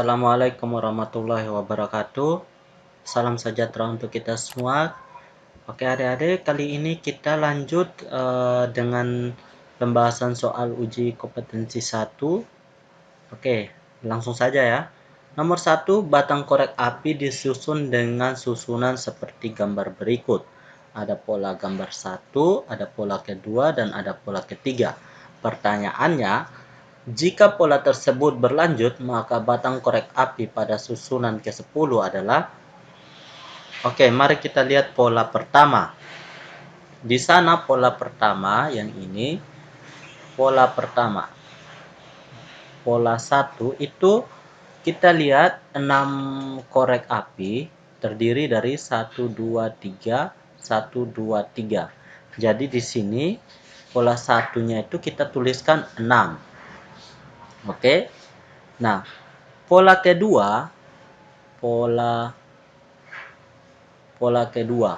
Assalamualaikum warahmatullahi wabarakatuh. Salam sejahtera untuk kita semua. Oke adik-adik, kali ini kita lanjut dengan pembahasan soal uji kompetensi 1. Oke, langsung saja ya. Nomor 1, batang korek api disusun dengan susunan seperti gambar berikut. Ada pola gambar 1, ada pola kedua, dan ada pola ketiga. Pertanyaannya, jika pola tersebut berlanjut, maka batang korek api pada susunan ke-10 adalah... Oke, mari kita lihat pola pertama. Di sana pola pertama, yang ini, pola pertama. Pola 1 itu kita lihat 6 korek api terdiri dari 1, 2, 3, 1, 2, 3. Jadi di sini pola satunya itu kita tuliskan 6. Oke. Nah, pola kedua, pola kedua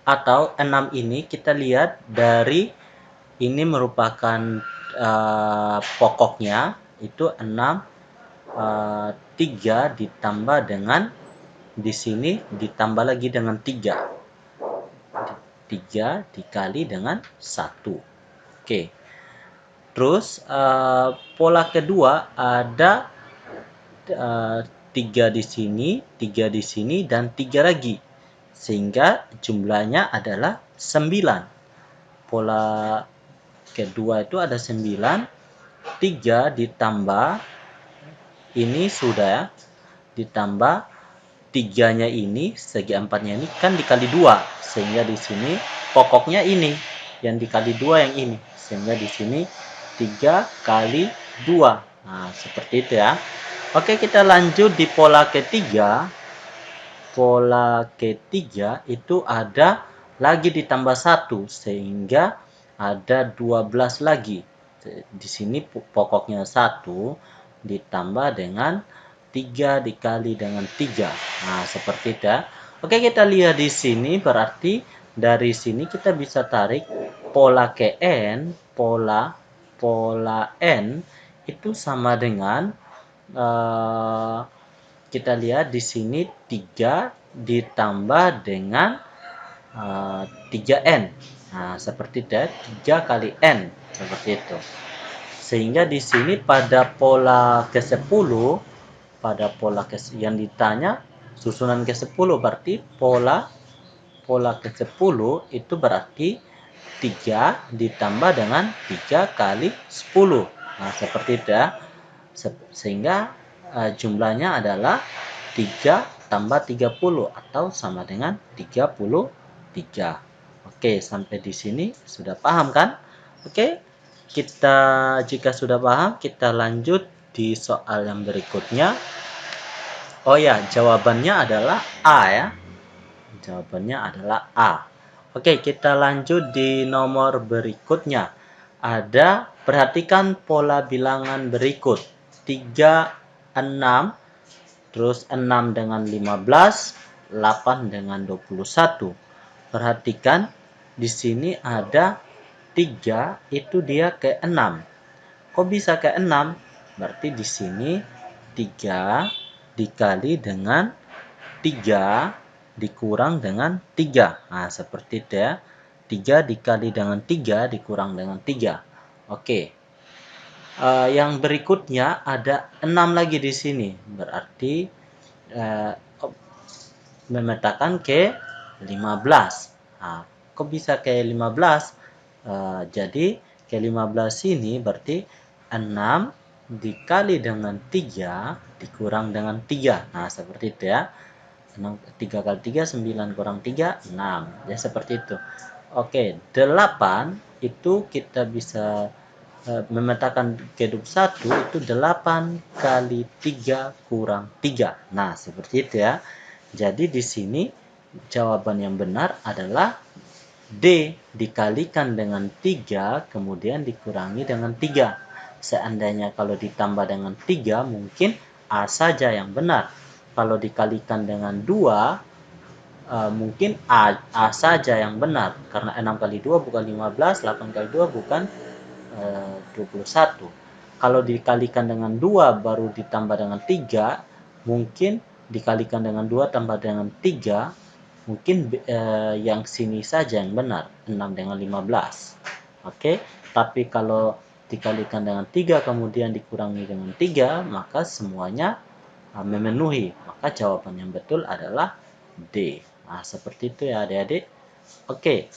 atau 6 ini kita lihat dari ini merupakan pokoknya itu 6, 3 ditambah dengan di sini ditambah lagi dengan 3. 3 dikali dengan 1. Oke. Terus pola kedua ada 3 di sini, 3 di sini, dan 3 lagi. Sehingga jumlahnya adalah 9. Pola kedua itu ada 9. 3 ditambah, ini sudah ya, ditambah 3-nya ini, segi 4-nya ini, kan dikali 2. Sehingga di sini pokoknya ini, yang dikali 2 yang ini. Sehingga di sini 3 kali 2. Nah, seperti itu ya. Oke, kita lanjut di pola ketiga. Pola ketiga itu ada lagi ditambah 1, sehingga ada 12 lagi. Di sini pokoknya 1 ditambah dengan 3 dikali dengan 3. Nah, seperti itu ya. Oke, kita lihat di sini, berarti dari sini kita bisa tarik pola Kn, pola N itu sama dengan kita lihat di sini 3 ditambah dengan 3N. Nah, seperti itu, 3 kali N, seperti itu. Sehingga di sini pada pola ke-10, yang ditanya susunan ke-10, berarti pola ke-10 itu berarti 3 ditambah dengan 3 kali 10. Nah, seperti itu ya. Sehingga jumlahnya adalah 3 tambah 30 atau sama dengan 33. Oke, sampai di sini sudah paham kan? Oke, jika sudah paham, kita lanjut di soal yang berikutnya. Oh ya, jawabannya adalah A ya. Jawabannya adalah A. Oke, kita lanjut di nomor berikutnya. Perhatikan pola bilangan berikut. 3, 6, terus 6 dengan 15, 8 dengan 21. Perhatikan di sini ada 3 itu dia ke 6. Kok bisa ke 6? Berarti di sini 3 dikali dengan 3 dikurang dengan 3. Nah, seperti itu ya. 3 dikali dengan 3 dikurang dengan 3. Oke. Yang berikutnya ada 6 lagi di sini. Berarti memetakan ke 15. Nah, kok bisa ke 15? Jadi ke 15 ini berarti 6 dikali dengan 3 dikurang dengan 3. Nah, seperti itu ya. 3 kali 3, 9 kurang 3, 6. Ya, seperti itu. Oke, 8 itu kita bisa memetakan ke 21 itu 8 kali 3 kurang 3. Nah, seperti itu ya. Jadi di sini jawaban yang benar adalah D, dikalikan dengan 3 kemudian dikurangi dengan 3. Seandainya kalau ditambah dengan 3 mungkin A saja yang benar. Kalau dikalikan dengan 2 mungkin A saja yang benar. Karena 6 kali 2 bukan 15, 8 kali 2 bukan 21. Kalau dikalikan dengan 2 baru ditambah dengan 3, mungkin dikalikan dengan 2 tambah dengan 3, mungkin yang sini saja yang benar, 6 dengan 15. Oke, tapi kalau dikalikan dengan 3 kemudian dikurangi dengan 3, maka semuanya memenuhi. Maka jawaban yang betul adalah D. Nah, seperti itu ya adik-adik. Oke,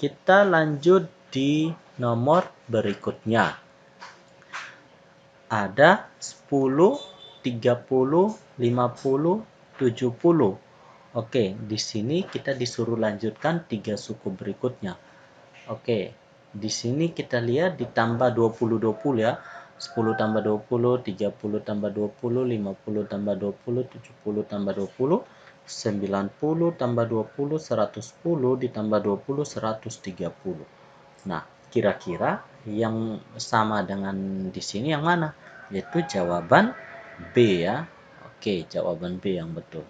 kita lanjut di nomor berikutnya. Ada 10, 30, 50, 70. Oke, di sini kita disuruh lanjutkan 3 suku berikutnya. Oke, di sini kita lihat ditambah 20 ya. 10 tambah 20, 30 tambah 20, 50 tambah 20, 70 tambah 20, 90 tambah 20, 110 ditambah 20, 130. Nah, kira-kira yang sama dengan di sini yang mana? Yaitu jawaban B ya. Oke, jawaban B yang betul.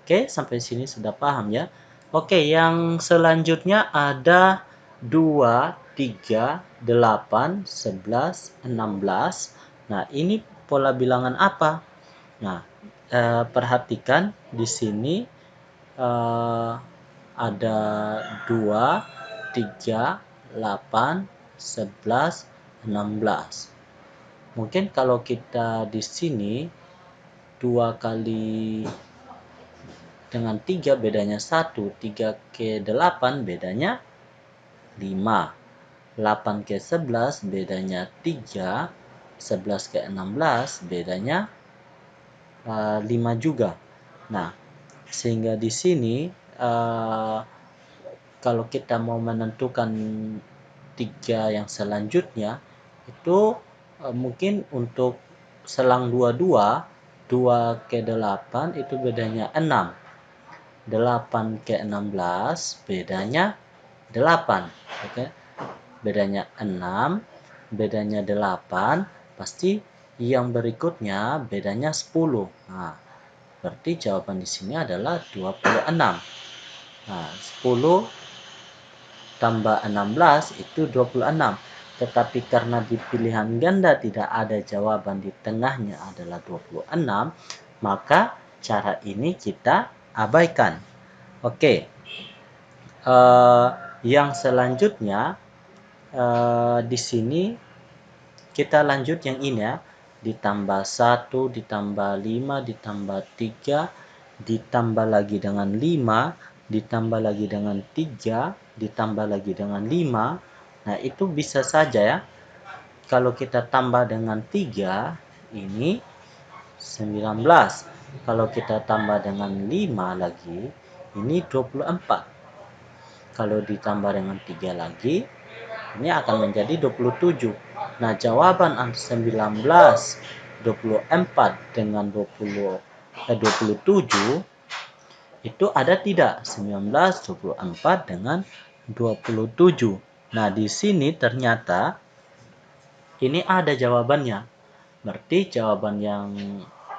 Oke, sampai sini sudah paham ya. Oke, yang selanjutnya ada 2, 3, 8, 11, 16. Nah, ini pola bilangan apa? Nah, perhatikan di sini ada 2, 3, 8, 11, 16. Mungkin kalau kita di sini 2 kali dengan 3 bedanya 1, 3 ke 8 bedanya 5, 8 ke 11 bedanya 3, 11 ke 16 bedanya 5 juga. Nah, sehingga di sini kalau kita mau menentukan 3 yang selanjutnya itu mungkin untuk selang 22, 2 ke 8 itu bedanya 6, 8 ke 16 bedanya 8. Oke, bedanya 6, bedanya 8, pasti yang berikutnya bedanya 10. Nah, berarti jawaban di sini adalah 26. Nah, 10 tambah 16 itu 26. Tetapi karena di pilihan ganda tidak ada jawaban di tengahnya adalah 26, maka cara ini kita abaikan. Oke, yang selanjutnya di sini kita lanjut yang ini ya. Ditambah 1, ditambah 5, ditambah 3, ditambah lagi dengan 5, ditambah lagi dengan 3, ditambah lagi dengan 5. Nah, itu bisa saja ya. Kalau kita tambah dengan 3, ini 19. Kalau kita tambah dengan 5 lagi, ini 24. Kalau ditambah dengan 3 lagi, ini akan menjadi 27. Nah, jawaban 19, 24 dengan 27 itu ada tidak? 19, 24 dengan 27. Nah, di sini ternyata ini ada jawabannya. Berarti jawaban yang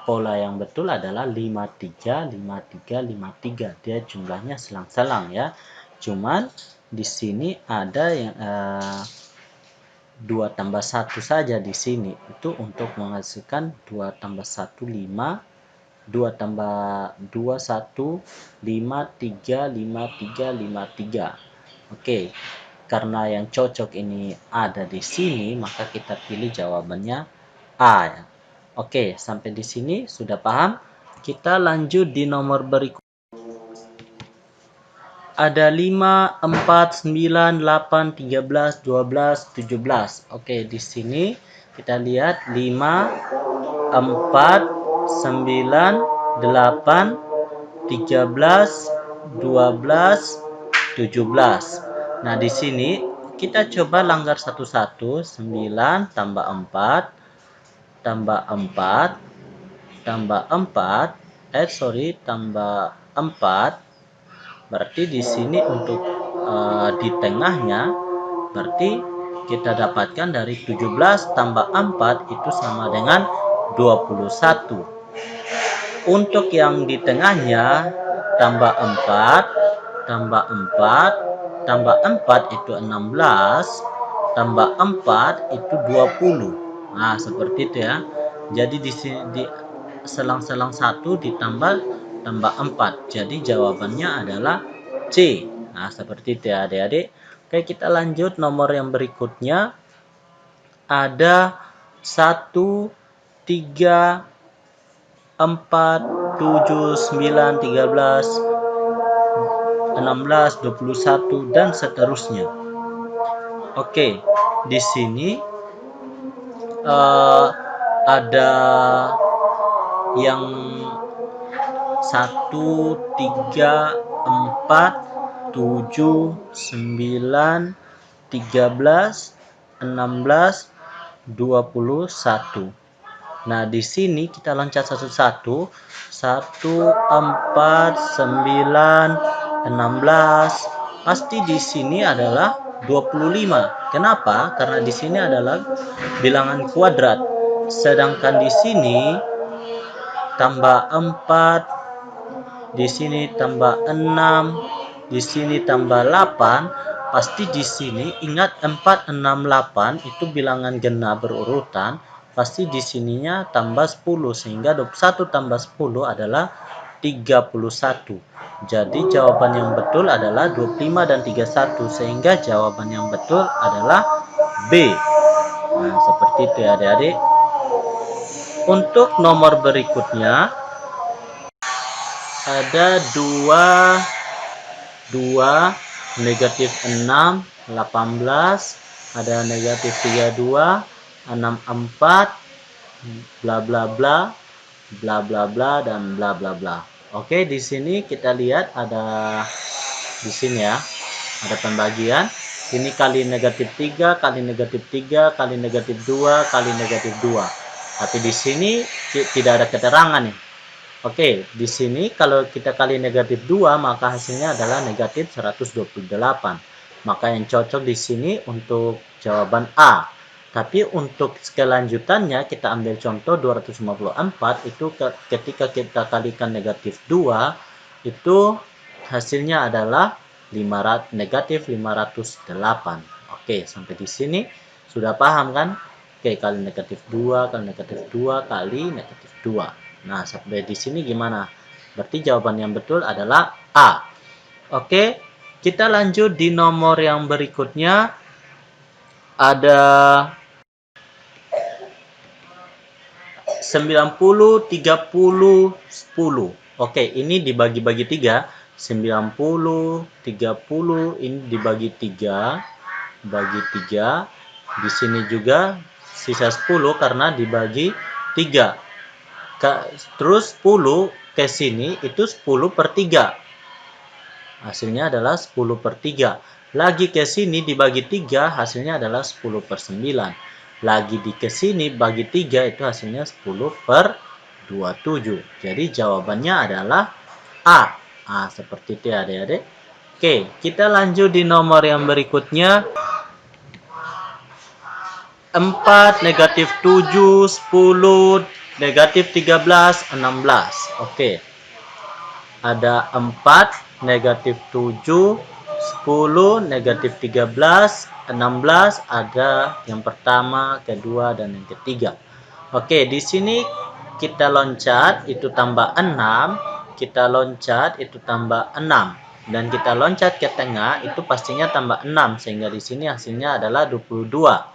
pola yang betul adalah 53, 53, 53. Dia jumlahnya selang-selang ya. Cuman di sini ada yang 2 tambah 1 saja di sini. Itu untuk menghasilkan 2 tambah 1, 5. 2 tambah 2, 1. 5, 3, 5, 3, 5, 3. Oke, karena yang cocok ini ada di sini, maka kita pilih jawabannya A ya. Oke, sampai di sini sudah paham? Kita lanjut di nomor berikut. Ada 5, 4, 9, 8, 13, 12, 17. Oke, di sini kita lihat 5, 4, 9, 8, 13, 12, 17. Nah, di sini kita coba langgar satu-satu. 9 tambah 4 tambah 4 tambah 4 tambah 4. Berarti di sini untuk di tengahnya berarti kita dapatkan dari 17 tambah 4 itu sama dengan 21. Untuk yang di tengahnya tambah 4 tambah 4 tambah 4 itu 16, tambah 4 itu 20. Nah, seperti itu ya. Jadi di sini di selang-selang 1 ditambah 4. Jadi jawabannya adalah C. Nah, seperti itu ya adik-adik. Oke, kita lanjut nomor yang berikutnya. Ada 1, 3, 4, 7, 9, 13, 16, 21, dan seterusnya. Oke, di sini ada yang 1, 3, 4, 7, 9, 13, 16, 21. Nah, di sini kita loncat satu-satu. 1, 4, 9, 16. Pasti di sini adalah 25. Kenapa? Karena di sini adalah bilangan kuadrat. Sedangkan di sini tambah 4, di sini tambah 6, di sini tambah 8. Pasti di sini ingat 4, 6, 8 itu bilangan genap berurutan. Pasti di sininya tambah 10 sehingga 21 tambah 10 adalah 31. Jadi jawaban yang betul adalah 25 dan 31 sehingga jawaban yang betul adalah B. Nah, seperti itu ya adik-adik. Untuk nomor berikutnya ada 2, negatif 6, 18, ada negatif 32, 64, bla bla bla, bla bla bla, dan bla bla bla. Oke, di sini kita lihat ada di sini ya, ada pembagian. Ini kali negatif 3, kali negatif 3, kali negatif 2, kali negatif 2. Tapi di sini tidak ada keterangan nih. Oke, di sini kalau kita kali negatif 2, maka hasilnya adalah negatif 128. Maka yang cocok di sini untuk jawaban A. Tapi untuk kelanjutannya kita ambil contoh 254 itu ketika kita kalikan negatif 2 itu hasilnya adalah negatif 508. Oke, sampai di sini sudah paham kan? Oke, kali negatif 2, kali negatif 2, kali negatif 2. Nah, sampai di sini gimana? Berarti jawaban yang betul adalah A. Oke, kita lanjut di nomor yang berikutnya. Ada 90, 30, 10. Oke, ini dibagi-bagi 3. 90, 30, ini dibagi 3. Bagi 3. Di sini juga sisa 10 karena dibagi 3. Terus 10 ke sini itu 10 per 3. Hasilnya adalah 10 per 3. Lagi ke sini dibagi 3, hasilnya adalah 10 per 9. Lagi di ke sini bagi 3, itu hasilnya 10 per 27. Jadi jawabannya adalah A. Nah, seperti itu ya adik-adik. Oke, kita lanjut di nomor yang berikutnya. 4, negatif 7, 10, negatif 13, 16. Oke. Ada 4, negatif 7, 10, negatif 13, 16. Ada yang pertama, kedua, dan yang ketiga. Oke, di sini kita loncat, itu tambah 6. Kita loncat, itu tambah 6. Dan kita loncat ke tengah, itu pastinya tambah 6. Sehingga di sini hasilnya adalah 22.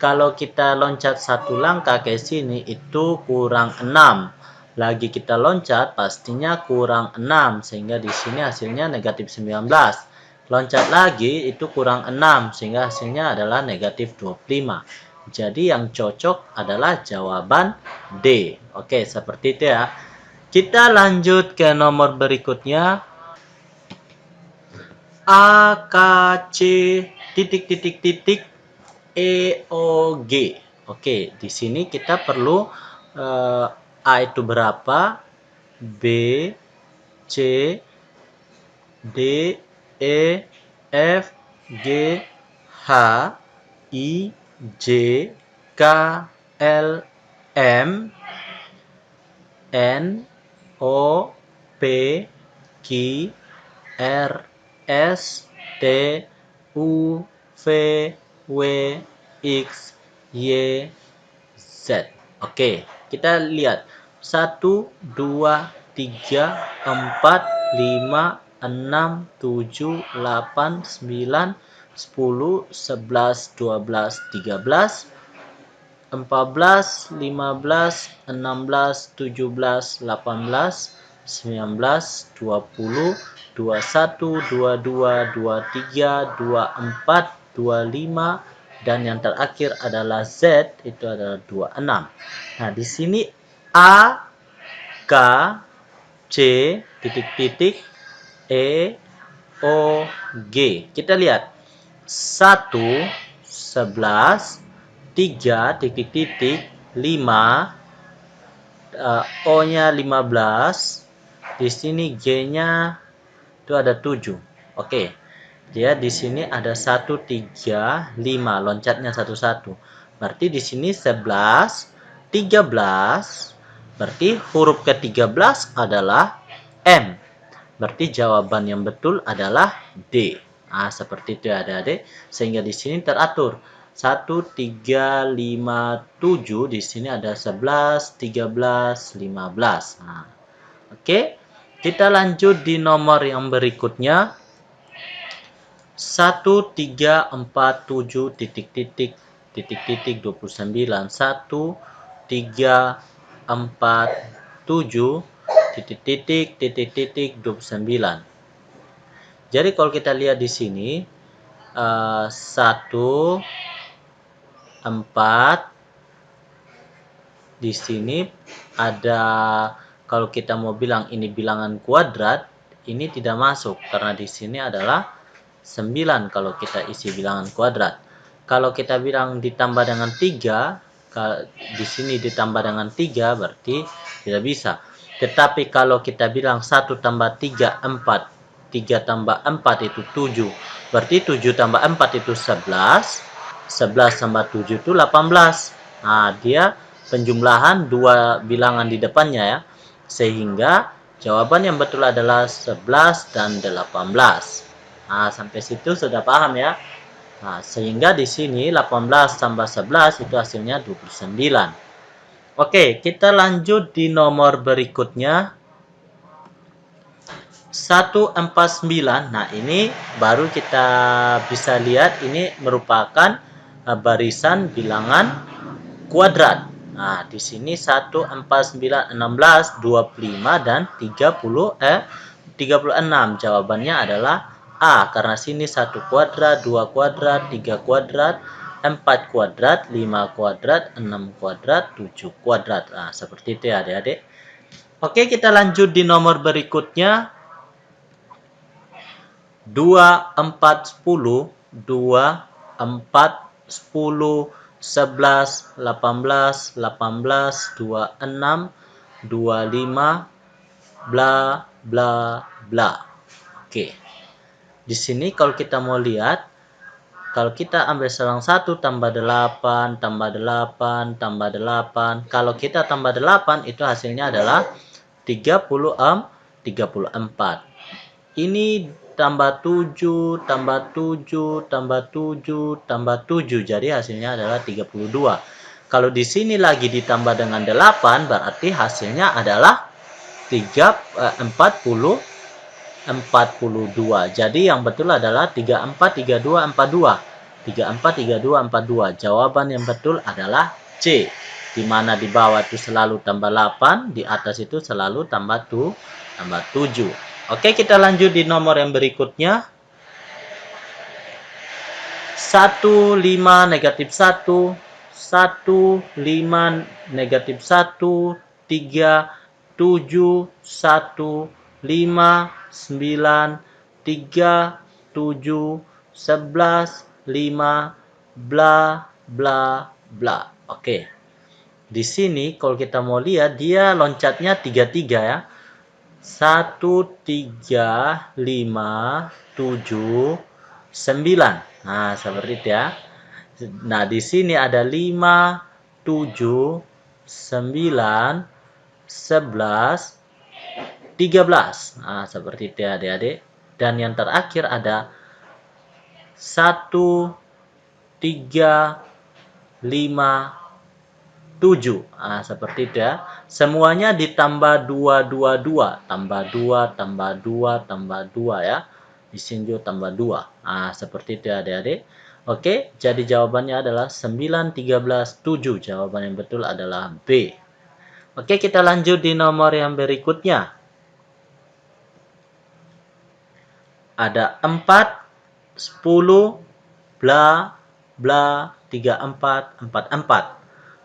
Kalau kita loncat satu langkah ke sini itu kurang 6. Lagi kita loncat pastinya kurang 6 sehingga di sini hasilnya negatif 19. Loncat lagi itu kurang 6 sehingga hasilnya adalah negatif 25. Jadi yang cocok adalah jawaban D. Oke, seperti itu ya. Kita lanjut ke nomor berikutnya. A, K, C, titik, titik, titik, E, O, G. Oke, di sini kita perlu A itu berapa, B, C, D, E, F, G, H, I, J, K, L, M, N, O, P, Q, R, S, T, U, V, W, X, Y, Z. Oke, kita lihat 1, 2, 3, 4, 5, 6, 7, 8, 9, 10, 11, 12, 13, 14, 15, 16, 17, 18, 19, 20, 21, 22, 23, 24, 25, dan yang terakhir adalah Z, itu adalah 26. Nah, di sini A, K, C, titik-titik, E, O, G. Kita lihat 1, 11, 3, titik-titik, 5, O-nya 15, di sini G-nya itu ada 7. Oke. Dia di sini ada 1, 3, 5, loncatnya satu-satu. Berarti di sini 11, 13, berarti huruf ke-13 adalah M. Berarti jawaban yang betul adalah D. Nah, seperti itu ya adik-adik. Sehingga di sini teratur. 1, 3, 5, 7. Di sini ada 11, 13, 15. Nah, oke. Kita lanjut di nomor yang berikutnya. 1, 3, 4, 7, titik-titik, titik-titik, 29. 1, 3, 4, 7, titik-titik, titik-titik, 29. Jadi kalau kita lihat di sini, 1, 4, di sini ada, kalau kita mau bilang ini bilangan kuadrat, ini tidak masuk karena di sini adalah 9 kalau kita isi bilangan kuadrat. Kalau kita bilang ditambah dengan 3, di sini ditambah dengan 3 berarti tidak bisa. Tetapi kalau kita bilang 1 tambah 3, 4. 3 tambah 4 itu 7. Berarti 7 tambah 4 itu 11. 11 tambah 7 itu 18. Nah, dia penjumlahan dua bilangan di depannya ya. Sehingga jawaban yang betul adalah 11 dan 18. Nah, sampai situ sudah paham ya. Nah, sehingga di sini 18 tambah 11 itu hasilnya 29. Oke, kita lanjut di nomor berikutnya. 149. Nah, ini baru kita bisa lihat ini merupakan barisan bilangan kuadrat. Nah, di sini 1, 4, 9, 16, 25, dan 36. Jawabannya adalah A. Karena sini 1 kuadrat, 2 kuadrat, 3 kuadrat, 4 kuadrat, 5 kuadrat, 6 kuadrat, 7 kuadrat. Nah, seperti itu ya adik-adik. Oke, kita lanjut di nomor berikutnya. 2, 4, 10, 2, 4, 10, 11, 18, 18, 26, 25, bla bla bla. Oke. Di sini kalau kita mau lihat, kalau kita ambil selang 1 tambah 8, tambah 8, tambah 8. Kalau kita tambah 8 itu hasilnya adalah 34. Ini tambah 7, tambah 7, tambah 7, tambah 7. Jadi hasilnya adalah 32. Kalau di sini lagi ditambah dengan 8, berarti hasilnya adalah 42. Jadi yang betul adalah 34, 32, 42. 34, 32, 42. Jawaban yang betul adalah C. Di mana di bawah itu selalu tambah 8, di atas itu selalu tambah 7. Oke, kita lanjut di nomor yang berikutnya. 1, 5, negatif 1. 1, 5, negatif 1. 3, 7, 1, 5, 9, 3, 7, 11, 5, bla, bla, bla. Oke. Di sini kalau kita mau lihat, dia loncatnya 33 ya. 1, 3, 5, 7, 9. Nah, seperti itu ya. Nah, di sini ada 5, 7, 9, 11, 13. Nah, seperti itu ya adik-adik. Dan yang terakhir ada 1, 3, 5, 7. Nah, seperti itu ya. Semuanya ditambah 2, 2, 2. Tambah 2, tambah 2, tambah 2 ya. Di sini juga tambah 2. Nah, seperti itu ya adik-adik. Oke, jadi jawabannya adalah 9, 13, 7. Jawaban yang betul adalah B. Oke, kita lanjut di nomor yang berikutnya. Ada 4, 10, bla, bla, 34, 44.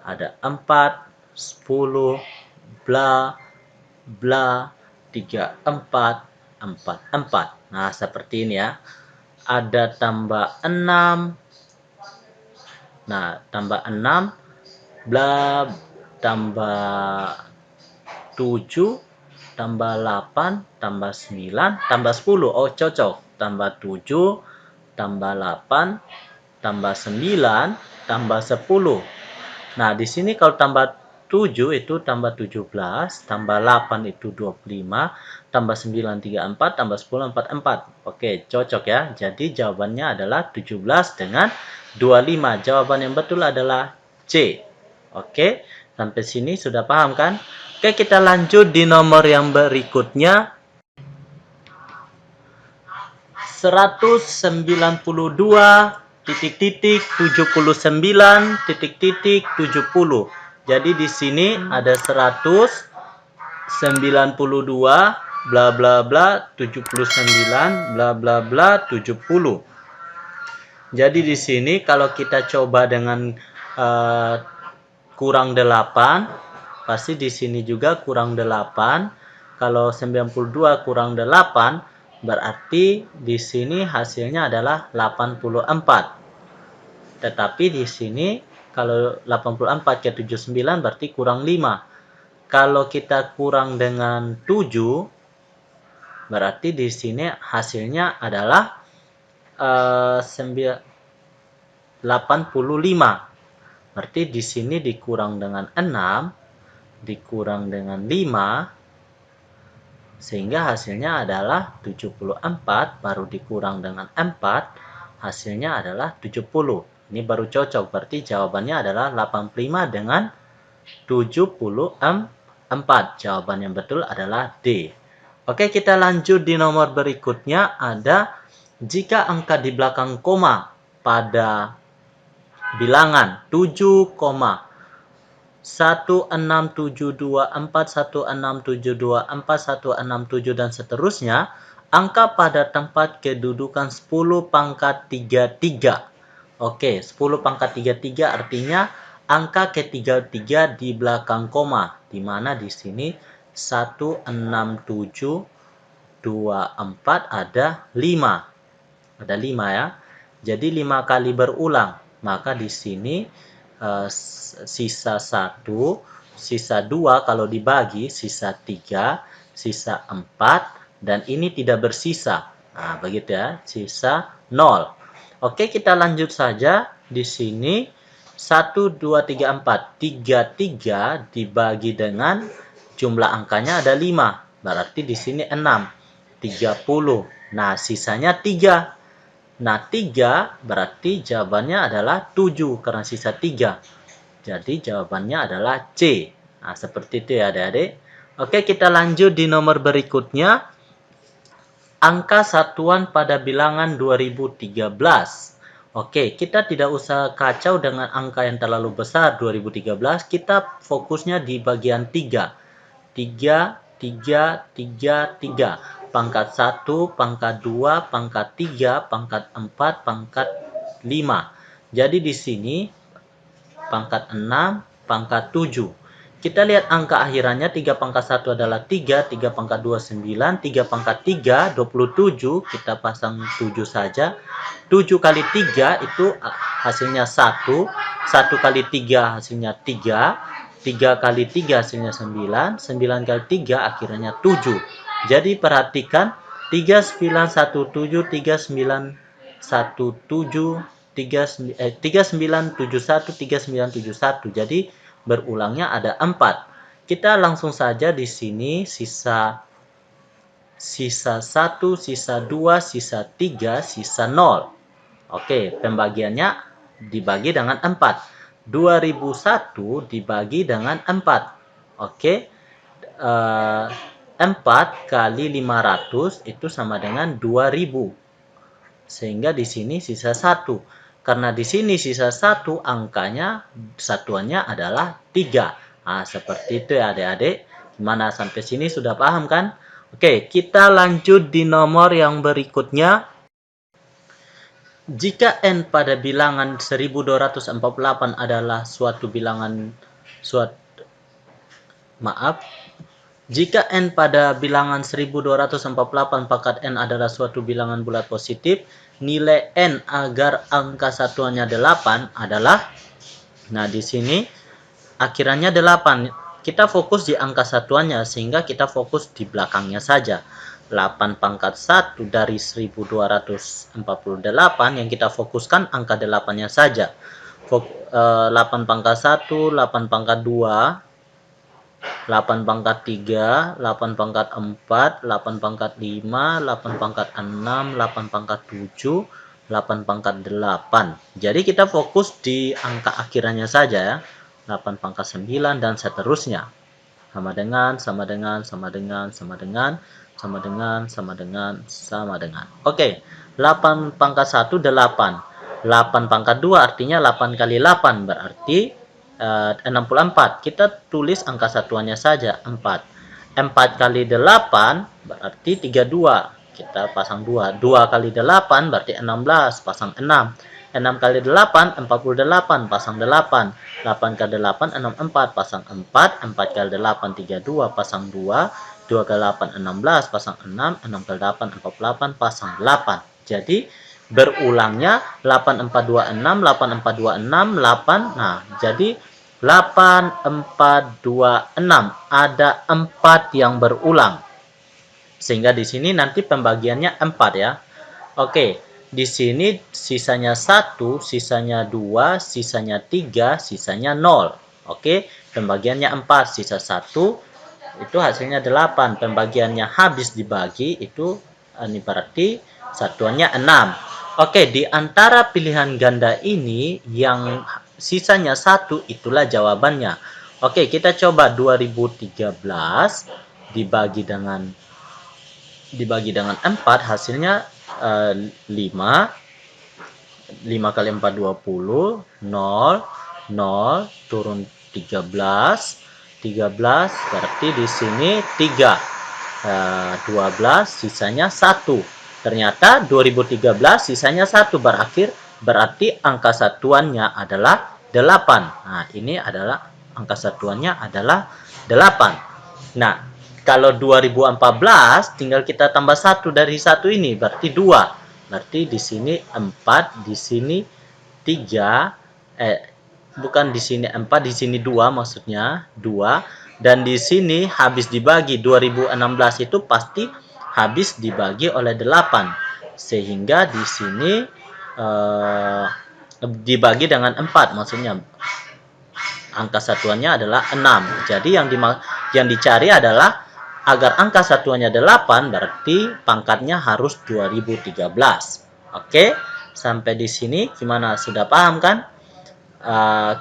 Ada 4, 10, bla, bla, 34, 44. Nah, seperti ini ya. Ada tambah 6. Nah, tambah 6, bla, tambah 7, tambah 8, tambah 9, tambah 10. Oh, cocok. Tambah 7, tambah 8, tambah 9, tambah 10. Nah, di sini kalau tambah 7 itu tambah 17, tambah 8 itu 25, tambah 9 34, tambah 10 44. Oke, cocok ya. Jadi jawabannya adalah 17 dengan 25. Jawaban yang betul adalah C. Oke, sampai sini sudah paham kan? Oke, kita lanjut di nomor yang berikutnya. 192 79 70. Jadi di sini ada 192 bla bla bla 79 bla bla bla 70. Jadi di sini kalau kita coba dengan kurang 8, pasti di sini juga kurang 8. Kalau 92 kurang 8, berarti di sini hasilnya adalah 84. Tetapi di sini kalau 84 ke 79 berarti kurang 5. Kalau kita kurang dengan 7, berarti di sini hasilnya adalah 85. Berarti di sini dikurang dengan 6, dikurang dengan 5, sehingga hasilnya adalah 74, baru dikurang dengan 4, hasilnya adalah 70. Ini baru cocok, berarti jawabannya adalah 85 dengan 74. Jawaban yang betul adalah D. Oke, kita lanjut di nomor berikutnya. Ada jika angka di belakang koma pada bilangan 7,16724167 dan seterusnya, angka pada tempat kedudukan 10 pangkat 33. Oke, 10 pangkat 33 artinya angka ketiga di belakang koma, di mana di sini 16724 ada 5. Ada 5 ya. Jadi 5 kali berulang. Maka di sini sisa 1, sisa 2 kalau dibagi, sisa 3, sisa 4, dan ini tidak bersisa. Nah, begitu ya. Sisa 0. Oke, kita lanjut saja. Di sini 1, 2, 3, 4. 33 dibagi dengan jumlah angkanya ada 5. Berarti di sini 6. 30. Nah, sisanya 3. Nah, 3 berarti jawabannya adalah 7 karena sisa 3. Jadi jawabannya adalah C. Nah, seperti itu ya adik-adik. Oke, kita lanjut di nomor berikutnya. Angka satuan pada bilangan 2013. Oke, kita tidak usah kacau dengan angka yang terlalu besar 2013. Kita fokusnya di bagian 3. 3, 3, 3, 3. Pangkat 1, pangkat 2, pangkat 3, pangkat 4, pangkat 5. Jadi di sini pangkat 6, pangkat 7. Kita lihat angka akhirannya, 3 pangkat 1 adalah 3, 3 pangkat 2 9, 3 pangkat 3 27, kita pasang 7 saja. 7 kali 3 itu hasilnya 1, 1 kali 3 hasilnya 3, 3 kali 3 hasilnya 9, 9 kali 3 akhirnya 7. Jadi perhatikan 3917, 3917, 3971, 3971. Jadi berulangnya ada 4. Kita langsung saja di sini sisa 1, sisa 2, sisa 3, sisa 0. Oke, pembagiannya dibagi dengan 4. 2001 dibagi dengan 4. Oke. 4 kali 500 itu sama dengan 2000. Sehingga di sini sisa 1. Karena di sini sisa 1, angkanya satuannya adalah 3. Nah, seperti itu ya adik-adik. Gimana sampai sini sudah paham kan? Oke, kita lanjut di nomor yang berikutnya. Jika n pada bilangan 1248 adalah suatu bilangan jika n pada bilangan 1248 pangkat n adalah suatu bilangan bulat positif, nilai n agar angka satuannya 8 adalah, nah di sini akhirannya 8. Kita fokus di angka satuannya sehingga kita fokus di belakangnya saja. 8 pangkat 1 dari 1248 yang kita fokuskan angka 8-nya saja. 8 pangkat 1, 8 pangkat 2, 8 pangkat 3, 8 pangkat 4, 8 pangkat 5, 8 pangkat 6, 8 pangkat 7, 8 pangkat 8. Jadi kita fokus di angka akhirannya saja ya. 8 pangkat 9 dan seterusnya. Sama dengan, sama dengan, sama dengan, sama dengan, sama dengan, sama dengan, sama dengan. Oke, 8 pangkat 1, 8. 8 pangkat 2 artinya 8 kali 8 berarti 64. Kita tulis angka satuannya saja, 4. 4 kali 8 berarti 32. Kita pasang 2. 2 kali 8 berarti 16, pasang 6. 6 kali 8, 48, pasang 8. 8 kali 8, 64, pasang 4. 4 kali 8, 32, pasang 2. 2 kali 8, 16, pasang 6. 6 kali 8, 48, pasang 8. Jadi, berulangnya 8426, 8426, 8. Nah, jadi 8426. Ada 4 yang berulang. Sehingga di sini nanti pembagiannya 4 ya. Oke. Di sini sisanya 1, sisanya 2, sisanya 3, sisanya 0. Oke, pembagiannya 4, sisa 1, itu hasilnya 8. Pembagiannya habis dibagi, itu ini berarti satuannya 6. Oke, di antara pilihan ganda ini, yang sisanya 1, itulah jawabannya. Oke, kita coba 2013 dibagi dengan 4, hasilnya 5. 5 kali 4, 20. 0. 0. Turun 13. 13 berarti di sini 3. 12. Sisanya 1. Ternyata 2013 sisanya 1. Berarti angka satuannya adalah 8. Nah, ini adalah angka satuannya adalah 8. Nah, kalau 2014 tinggal kita tambah 1 dari 1 ini berarti 2. Berarti di sini 4, di sini 3, bukan di sini 4, di sini 2 maksudnya, 2. Dan di sini habis dibagi 2016 itu pasti habis dibagi oleh 8. Sehingga di sini dibagi dengan 4 maksudnya. Angka satuannya adalah 6. Jadi yang dicari adalah agar angka satuannya 8, berarti pangkatnya harus 2013. Oke, sampai di sini gimana? Sudah paham kan?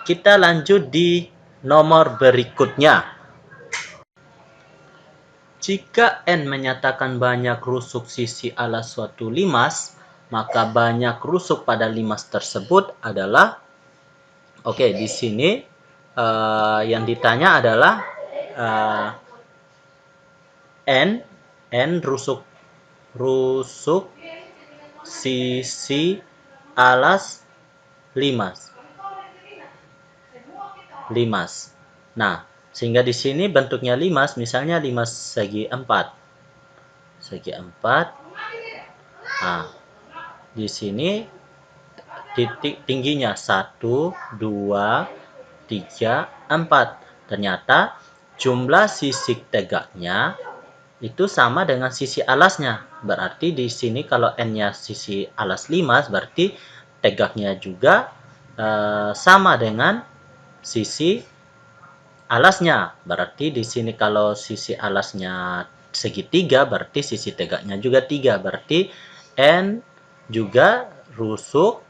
Kita lanjut di nomor berikutnya. Jika n menyatakan banyak rusuk sisi alas suatu limas, maka banyak rusuk pada limas tersebut adalah, oke, di sini yang ditanya adalah n rusuk sisi alas limas. Nah, sehingga di sini bentuknya limas, misalnya limas segi 4. Segi 4. Nah, di sini titik tingginya 1, 2, 3, 4. Ternyata jumlah sisi tegaknya itu sama dengan sisi alasnya. Berarti di sini kalau n-nya sisi alas limas, berarti tegaknya juga sama dengan sisi alasnya. Berarti di sini kalau sisi alasnya segi 3, berarti sisi tegaknya juga 3. Berarti n juga rusuk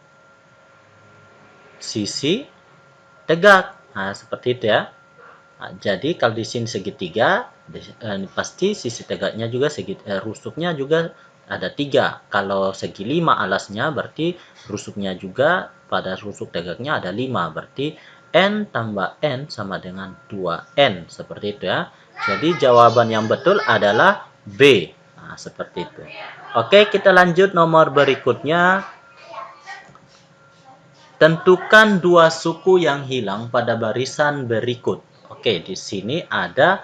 sisi tegak. Nah, seperti itu ya. Nah, jadi kalau di sini segitiga, pasti sisi tegaknya juga rusuknya juga ada 3. Kalau segi 5 alasnya, berarti rusuknya juga pada rusuk tegaknya ada 5. Berarti N tambah N sama dengan 2N. Seperti itu ya. Jadi jawaban yang betul adalah B. Nah, seperti itu. Oke, kita lanjut nomor berikutnya. Tentukan dua suku yang hilang pada barisan berikut. Oke, di sini ada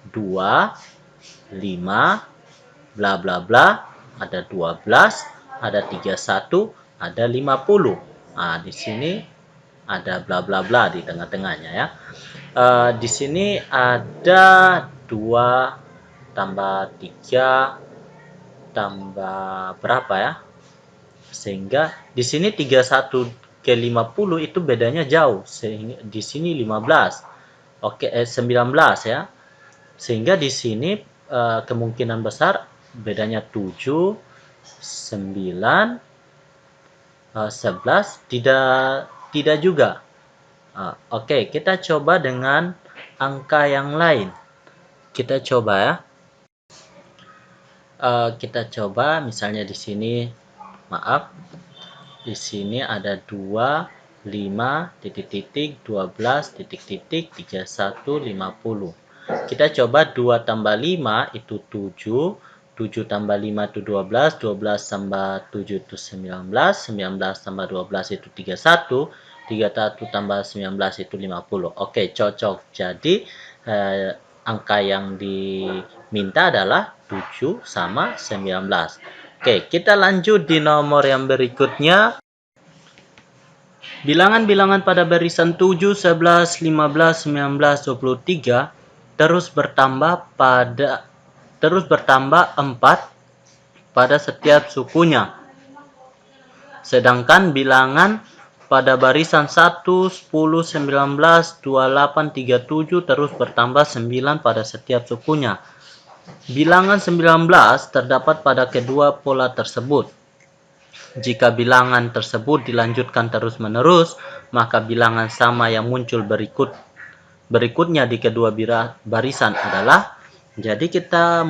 2, 5, bla bla bla, ada 12, ada 31, ada 50. Nah, di sini ada bla bla bla di tengah-tengahnya ya. Di sini ada 2 tambah 3 tambah berapa ya? Sehingga di sini 31 ke 50 itu bedanya jauh. Sehingga di sini 15. Oke, 19 ya. Sehingga di sini kemungkinan besar bedanya 7, 9, 11 tidak juga. Oke, kita coba dengan angka yang lain. Kita coba ya. Kita coba misalnya di sini, maaf, di sini ada 2, 5, titik titik, 12, titik titik, 31, 50. Kita coba 2 tambah 5 itu 7, 7 tambah 5 itu 12, 12 tambah 7 itu 19, 19 tambah 12 itu 31, 31 tambah 19 itu 50. Oke, cocok. Jadi angka yang diminta adalah 7 sama 19. Oke, kita lanjut di nomor yang berikutnya. Bilangan-bilangan pada barisan 7, 11, 15, 19, 23 terus bertambah 4 pada setiap sukunya. Sedangkan bilangan pada barisan 1, 10, 19, 28, 37 terus bertambah 9 pada setiap sukunya. Bilangan 19 terdapat pada kedua pola tersebut. Jika bilangan tersebut dilanjutkan terus-menerus, maka bilangan sama yang muncul berikutnya di kedua barisan adalah, jadi kita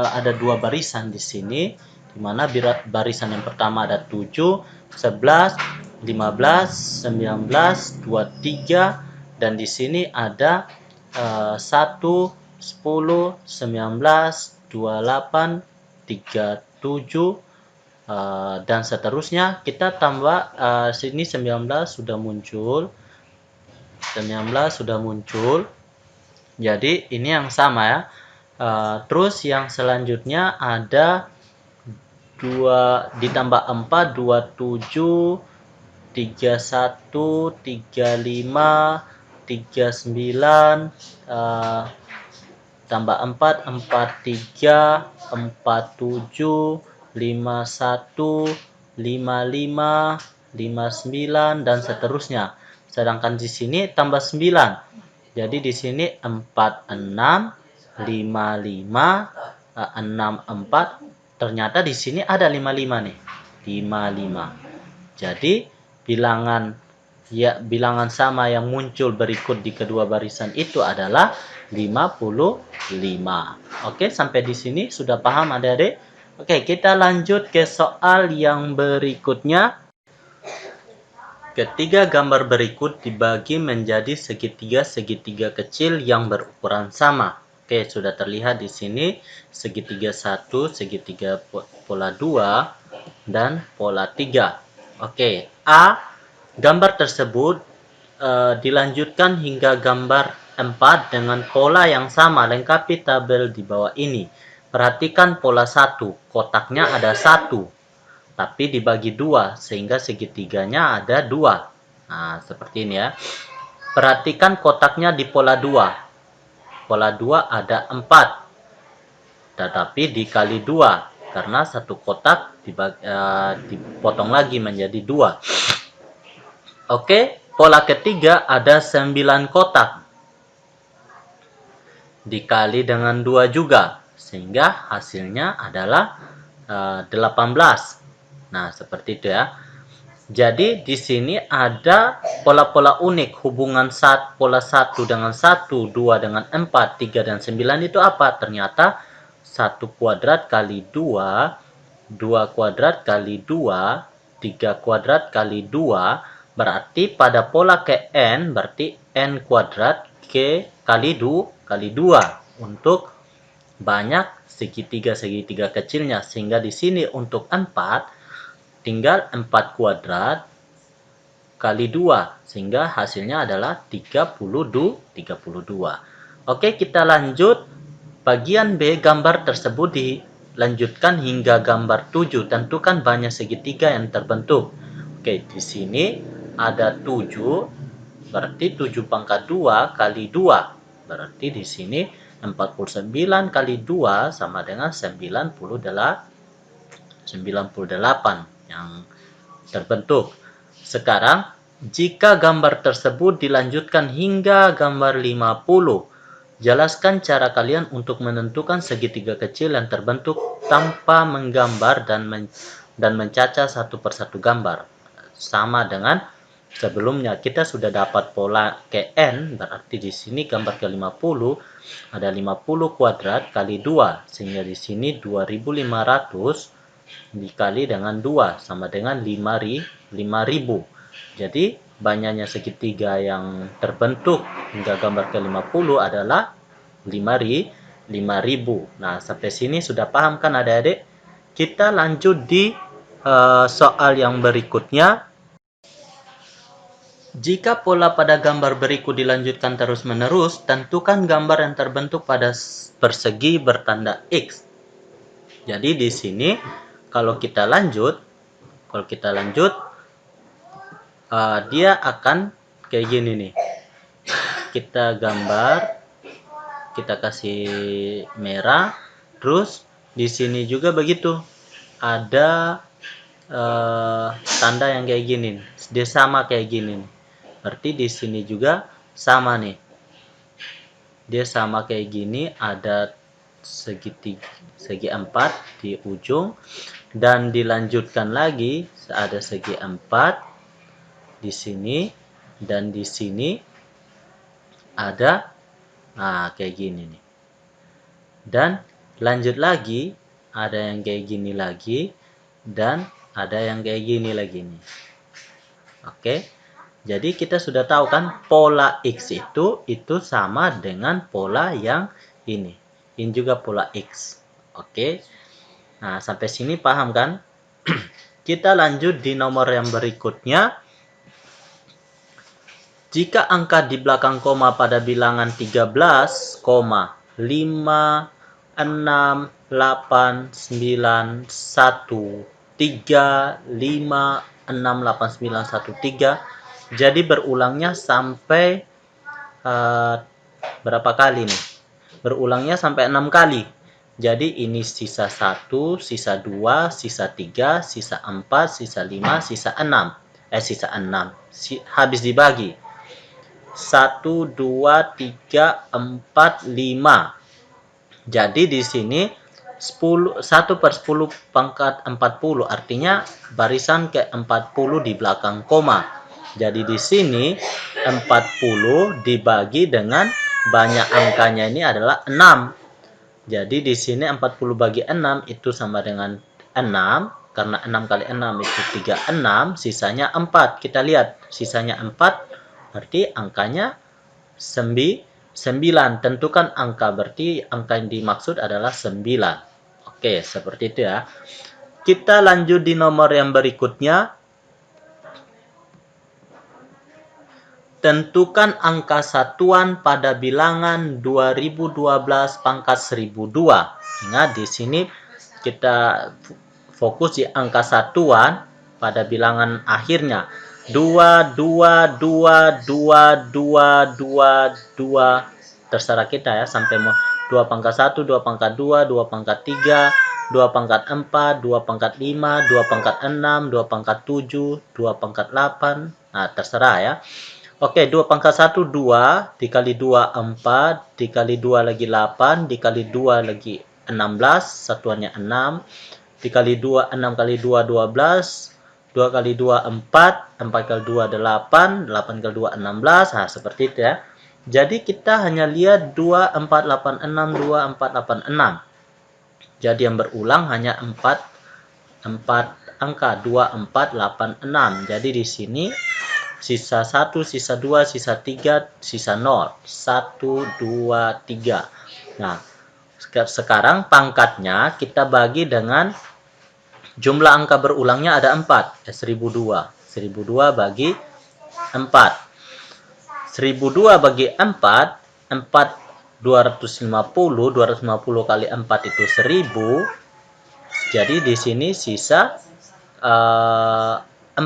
ada 2 barisan di sini, di mana barisan yang pertama ada 7, 11, 15, 19, 23, dan di sini ada 1, 10, 19, 28, 37, dan seterusnya. Kita tambah sini 19 sudah muncul. 19 sudah muncul. Jadi ini yang sama ya. Terus yang selanjutnya ada 2 ditambah 4, 27, 31, 35, 39, tambah 4, 43, 47, 51, 55, 59, dan seterusnya. Sedangkan di sini tambah 9. Jadi di sini 46, 55, 64. Ternyata di sini ada 55 nih. 55. Jadi bilangan sama yang muncul berikut di kedua barisan itu adalah 55. Oke, sampai di sini sudah paham adik-adik? Oke, kita lanjut ke soal yang berikutnya. Ketiga gambar berikut dibagi menjadi segitiga-segitiga kecil yang berukuran sama. Oke, sudah terlihat di sini segitiga 1, segitiga pola 2, dan pola 3. Oke, A. Gambar tersebut dilanjutkan hingga gambar 4 dengan pola yang sama. Lengkapi tabel di bawah ini. Perhatikan pola 1. Kotaknya ada 1. Tapi dibagi 2 sehingga segitiganya ada 2. Nah, seperti ini ya. Perhatikan kotaknya di pola 2. Pola 2 ada 4. Tetapi dikali 2 karena satu kotak dipotong lagi menjadi 2. Oke, pola ketiga ada 9 kotak. Dikali dengan 2 juga sehingga hasilnya adalah 18. Nah, seperti itu ya. Jadi di sini ada pola-pola unik hubungan pola 1 dengan 1, 2 dengan 4, 3 dan 9 itu apa? Ternyata 1 kuadrat kali 2, 2 kuadrat kali 2, 3 kuadrat kali 2, berarti pada pola ke n berarti n kuadrat kali 2 untuk banyak segitiga kecilnya, sehingga di sini untuk 4 tinggal 4 kuadrat kali 2, sehingga hasilnya adalah 32. Oke, kita lanjut. Bagian B, gambar tersebut dilanjutkan hingga gambar 7. Tentukan banyak segitiga yang terbentuk. Oke, di sini ada 7, berarti 7 pangkat 2 kali 2. Berarti di sini 49 kali 2 sama dengan 98 yang terbentuk. Sekarang, jika gambar tersebut dilanjutkan hingga gambar 50, jelaskan cara kalian untuk menentukan segitiga kecil yang terbentuk tanpa menggambar dan mencacah satu persatu gambar. Sama dengan sebelumnya, kita sudah dapat pola Kn, berarti di sini gambar ke-50 ada 50 kuadrat kali 2, sehingga di sini 2500 dikali dengan 2 sama dengan 5000. Jadi banyaknya segitiga yang terbentuk hingga gambar ke-50 adalah 5000. Nah, sampai sini sudah paham kan adik-adik? Kita lanjut di soal yang berikutnya. Jika pola pada gambar berikut dilanjutkan terus-menerus, tentukan gambar yang terbentuk pada persegi bertanda X. Jadi di sini kalau kita lanjut, dia akan kayak gini nih. Kita gambar, kita kasih merah, terus di sini juga begitu. Ada tanda yang kayak gini. Dia sama kayak gini. Berarti di sini juga sama nih. Dia sama kayak gini, ada segi 4 di ujung, dan dilanjutkan lagi ada segi 4 di sini, dan di sini ada kayak gini nih. Dan lanjut lagi, ada yang kayak gini lagi, dan ada yang kayak gini lagi nih. Oke. Jadi kita sudah tahu kan pola X itu sama dengan pola yang ini. Ini juga pola X. Oke. Nah, sampai sini paham kan? Kita lanjut di nomor yang berikutnya. Jika angka di belakang koma pada bilangan 13, 5, 6, 8, 9, 1, 3, 5, 6, 8, 9, 1, 3, jadi berulangnya sampai berapa kali nih? Berulangnya sampai 6 kali. Jadi ini sisa 1, sisa 2, sisa 3, sisa 4, sisa 5, sisa 6. Sisa 6. Habis dibagi. 1, 2, 3, 4, 5. Jadi di sini 1 per 10 pangkat 40, artinya barisan ke 40 di belakang koma. Jadi di sini 40 dibagi dengan banyak angkanya ini adalah 6. Jadi di sini 40 bagi 6 itu sama dengan 6. Karena 6 kali 6 itu 36. Sisanya 4. Kita lihat sisanya 4. Berarti angkanya 9. Tentukan angka. Berarti angka yang dimaksud adalah 9. Oke, seperti itu ya. Kita lanjut di nomor yang berikutnya. Tentukan angka satuan pada bilangan 2012 pangkat 1002. Ingat di sini kita fokus di angka satuan pada bilangan akhirnya. 2, 2, 2, 2, 2, 2, 2. Terserah kita ya, sampai mau 2 pangkat 1, 2 pangkat 2, 2 pangkat 3, 2 pangkat 4, 2 pangkat 5, 2 pangkat 6, 2 pangkat 7, 2 pangkat 8. Nah, terserah ya. Oke, 2 pangkat 1, 2. Dikali 2, 4. Dikali 2 lagi 8. Dikali 2 lagi 16. Satuannya 6. Dikali 2, 6 kali 2, 12. 2 kali 2 4, 4 kali 2 8, 8 kali 2 16. Nah, seperti itu ya. Jadi kita hanya lihat 2 4 8 6 2 4 8 6. Jadi yang berulang hanya 4 angka 2 4 8 6. Jadi di sini sisa 1, sisa 2, sisa 3, sisa 0. 1 2 3. Nah, sekarang pangkatnya kita bagi dengan jumlah angka berulangnya ada 4. 1002. 1002 bagi 4. 1002 bagi 4, 250, 250 kali 4 itu 1000. Jadi di sini sisa 4. 4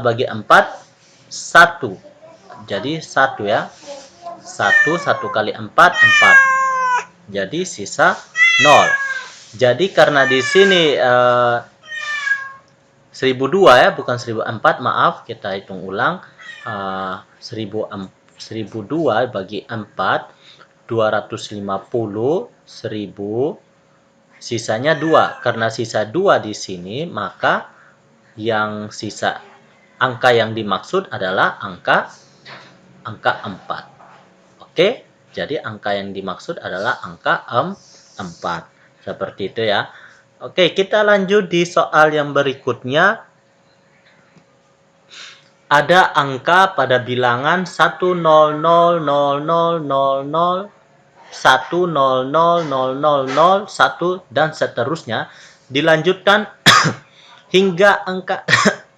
bagi 4, 1. Jadi 1 ya. 1 kali 4, 4. Jadi sisa 0. Jadi karena di sini 1002 ya, bukan 1004, maaf, kita hitung ulang. 1002 bagi 4, 250, 1000, sisanya 2. Karena sisa 2 di sini, maka yang sisa angka yang dimaksud adalah angka 4. Oke, jadi angka yang dimaksud adalah angka 4. Seperti itu ya. Oke, kita lanjut di soal yang berikutnya. Ada angka pada bilangan 100000010000001 dan seterusnya dilanjutkan hingga angka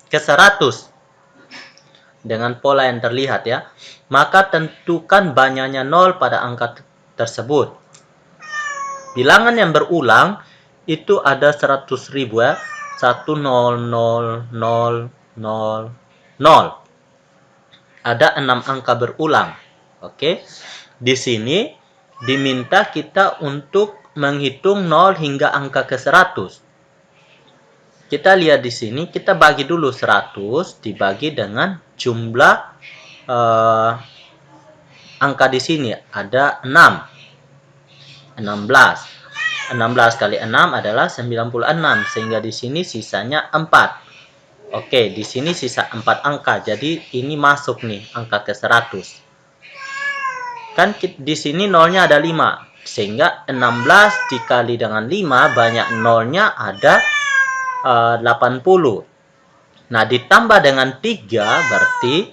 ke 100 dengan pola yang terlihat ya. Maka tentukan banyaknya 0 pada angka tersebut. Bilangan yang berulang itu ada 100.000 ya. 1000000. Ada 6 angka berulang. Oke. Di sini diminta kita untuk menghitung 0 hingga angka ke 100. Kita lihat di sini, kita bagi dulu 100 dibagi dengan jumlah angka di sini ada 6. 16 kali 6 adalah 96, sehingga di sini sisanya 4. Oke, di sini sisa 4 angka. Jadi ini masuk nih angka ke 100. Kan di sini nolnya ada 5. Sehingga 16 dikali dengan 5 banyak nolnya ada 80. Nah, ditambah dengan 3 berarti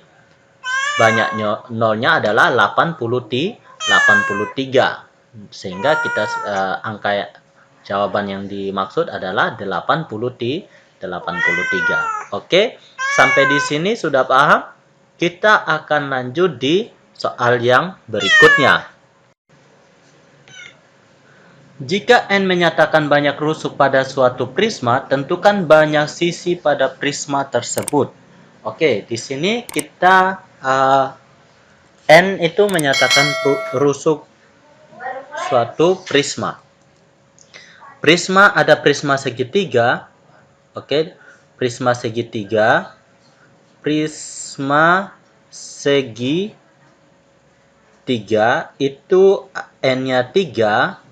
banyak nolnya adalah 83. Sehingga kita angka jawaban yang dimaksud adalah 83. Oke, sampai di sini sudah paham? Kita akan lanjut di soal yang berikutnya. Jika N menyatakan banyak rusuk pada suatu prisma, tentukan banyak sisi pada prisma tersebut. Oke, di sini kita N itu menyatakan rusuk suatu prisma. Prisma ada prisma segitiga. Oke, prisma segitiga. Prisma segitiga itu N-nya 3.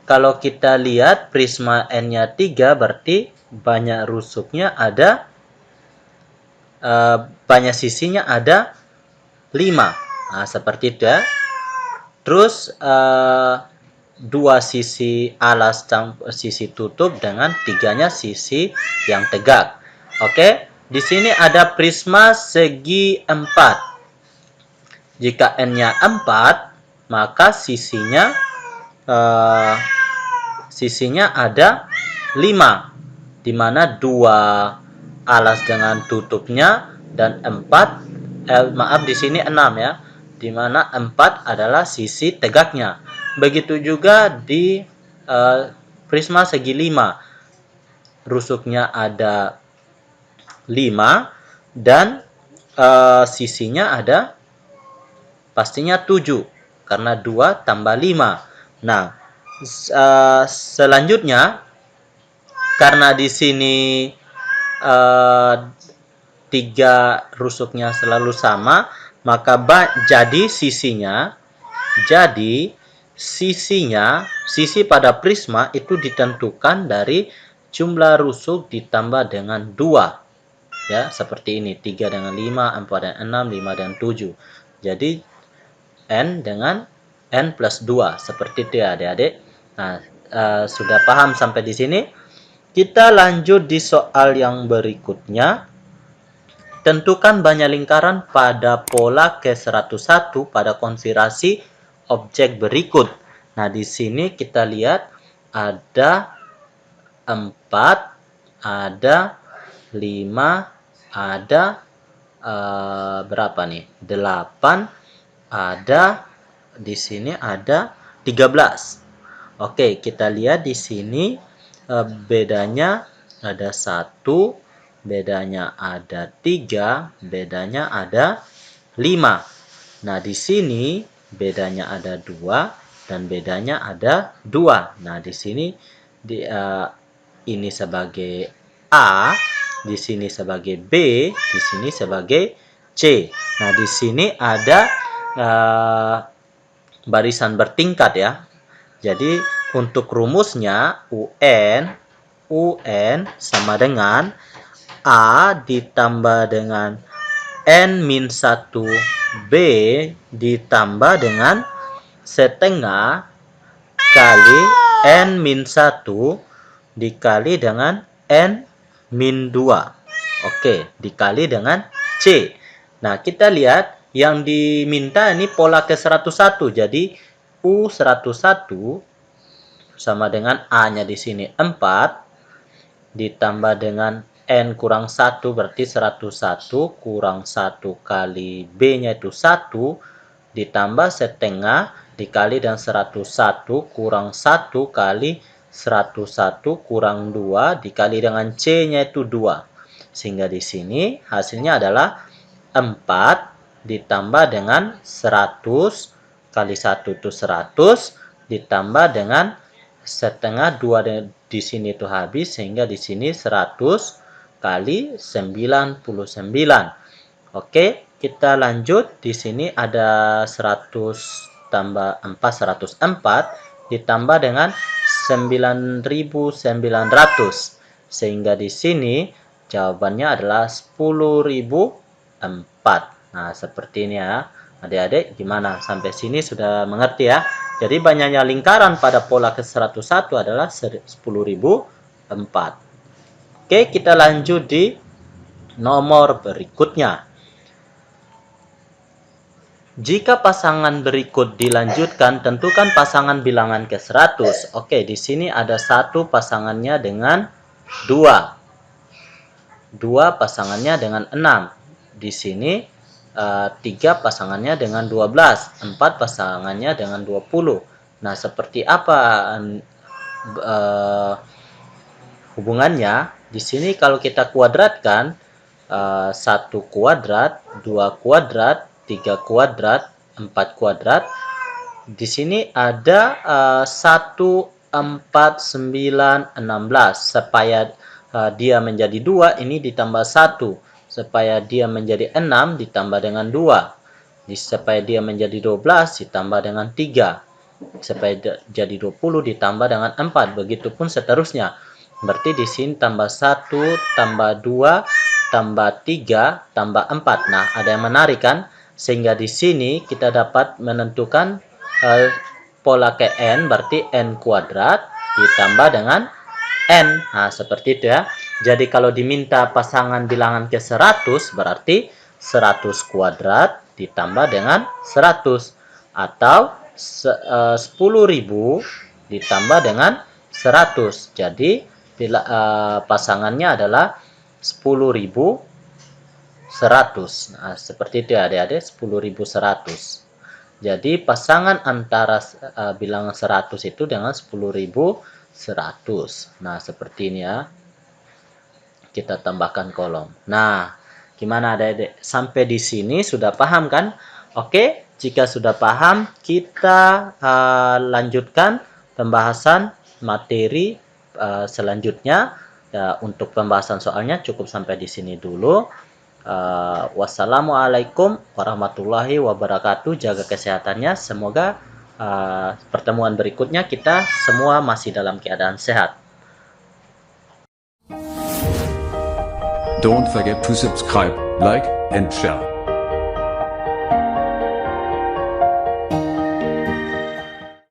Kalau kita lihat prisma N-nya 3 berarti banyak rusuknya ada, banyak sisinya ada 5. Nah, seperti itu ya. Terus 2 sisi alas sisi tutup dengan 3-nya sisi yang tegak. Oke, di sini ada prisma segi 4. Jika N-nya 4, maka sisinya ada 5, di mana 2 alas dengan tutupnya dan 4 maaf di sini 6 ya, di mana 4 adalah sisi tegaknya. Begitu juga di prisma segi 5, rusuknya ada 5 dan sisinya ada pastinya 7 karena 2 tambah 5. Nah, selanjutnya karena di sini 3 rusuknya selalu sama, maka jadi sisi pada prisma itu ditentukan dari jumlah rusuk ditambah dengan 2. Ya, seperti ini. 3 dengan 5, 4 dan 6, 5 dan 7. Jadi, N dengan N plus 2. Seperti itu ya, adik-adik. Nah, sudah paham sampai di sini? Kita lanjut di soal yang berikutnya. Tentukan banyak lingkaran pada pola ke-101 pada konfigurasi objek berikut. Nah, di sini kita lihat ada 4, ada 5, ada berapa nih? 8, ada di sini ada 13. Oke, kita lihat di sini bedanya ada 1, bedanya ada 3, bedanya ada 5. Nah, di sini bedanya ada 2 dan bedanya ada 2. Nah, di sini ini sebagai A, di sini sebagai B, di sini sebagai C. Nah, di sini ada barisan bertingkat ya. Jadi untuk rumusnya UN sama dengan A ditambah dengan N-1 B ditambah dengan setengah kali N-1 dikali dengan N-2. Oke, dikali dengan C. Nah, kita lihat yang diminta ini pola ke-101. Jadi, U101 sama dengan A-nya di sini 4 ditambah dengan N kurang 1 berarti 101 kurang 1 kali B-nya itu 1 ditambah setengah dikali dan 101 kurang 1 kali 101 kurang 2 dikali dengan C-nya itu 2. Sehingga di sini hasilnya adalah 4 ditambah dengan 100 kali 1 itu 100 ditambah dengan setengah 2 di sini itu habis sehingga di sini 100 kali 99. Oke, kita lanjut. Di sini ada 100 tambah 4 104 ditambah dengan 9.900 sehingga di sini jawabannya adalah 10.004. Nah, seperti ini ya. Adik-adik, gimana? Sampai sini sudah mengerti ya? Jadi banyaknya lingkaran pada pola ke-101 adalah 10.004. Oke, kita lanjut di nomor berikutnya. Jika pasangan berikut dilanjutkan, tentukan pasangan bilangan ke-100. Oke, di sini ada satu pasangannya dengan 2. 2 pasangannya dengan 6. Di sini 3 pasangannya dengan 12, 4 pasangannya dengan 20. Nah, seperti apa hubungannya? Di sini kalau kita kuadratkan 1 kuadrat, 2 kuadrat, 3 kuadrat, 4 kuadrat. Di sini ada 1, 4, 9, 16. Supaya dia menjadi 2, ini ditambah 1. Supaya dia menjadi 6 ditambah dengan 2. Supaya dia menjadi 12 ditambah dengan 3. Supaya jadi 20 ditambah dengan 4. Begitupun seterusnya. Berarti di sini tambah 1, tambah 2, tambah 3, tambah 4. Nah, ada yang menarik kan? Sehingga di sini kita dapat menentukan pola ke N, berarti N kuadrat ditambah dengan N. Nah, seperti itu ya. Jadi kalau diminta pasangan bilangan ke-100 berarti 100 kuadrat ditambah dengan 100 atau 10.000 ditambah dengan 100. Jadi pasangannya adalah 10.100. Nah, seperti itu ya adik-adik, 10.100. Jadi pasangan antara bilangan 100 itu dengan 10.100. Nah, seperti ini ya. Kita tambahkan kolom. Nah, gimana adik-adik? Sampai di sini sudah paham kan? Oke, jika sudah paham, kita lanjutkan pembahasan materi selanjutnya. Untuk pembahasan soalnya cukup sampai di sini dulu. Wassalamualaikum warahmatullahi wabarakatuh. Jaga kesehatannya. Semoga pertemuan berikutnya kita semua masih dalam keadaan sehat. Don't forget to subscribe, like, and share.